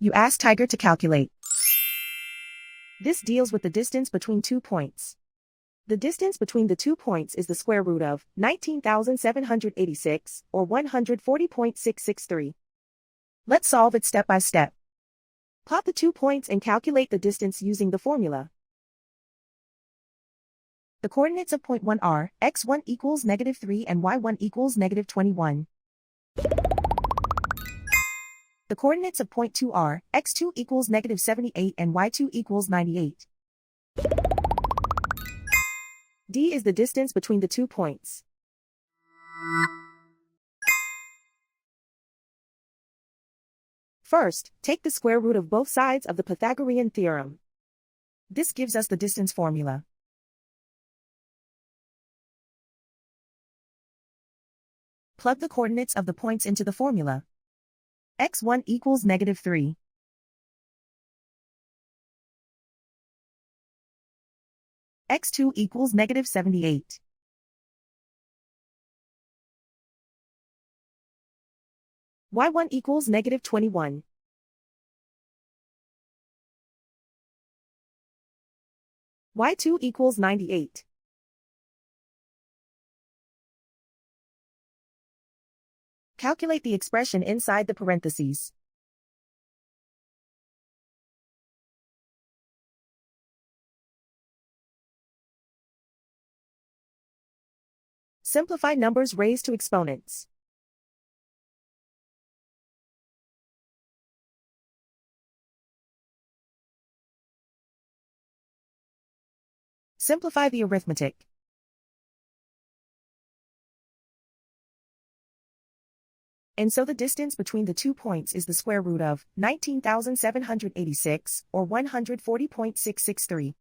You ask Tiger to calculate. This deals with the distance between 2 points. The distance between the 2 points is the square root of 19,786, or 140.663. Let's solve it step by step. Plot the 2 points and calculate the distance using the formula. The coordinates of point 1 are x1 equals -3 and y1 equals -21. The coordinates of point 2 are x2 equals -78 and y2 equals 98. D is the distance between the 2 points. First, take the square root of both sides of the Pythagorean theorem. This gives us the distance formula. Plug the coordinates of the points into the formula. x1 equals -3. x2 equals -78. y1 equals -21. y2 equals 98. Calculate the expression inside the parentheses. Simplify numbers raised to exponents. Simplify the arithmetic. And so the distance between the 2 points is the square root of 19,786, or 140.663.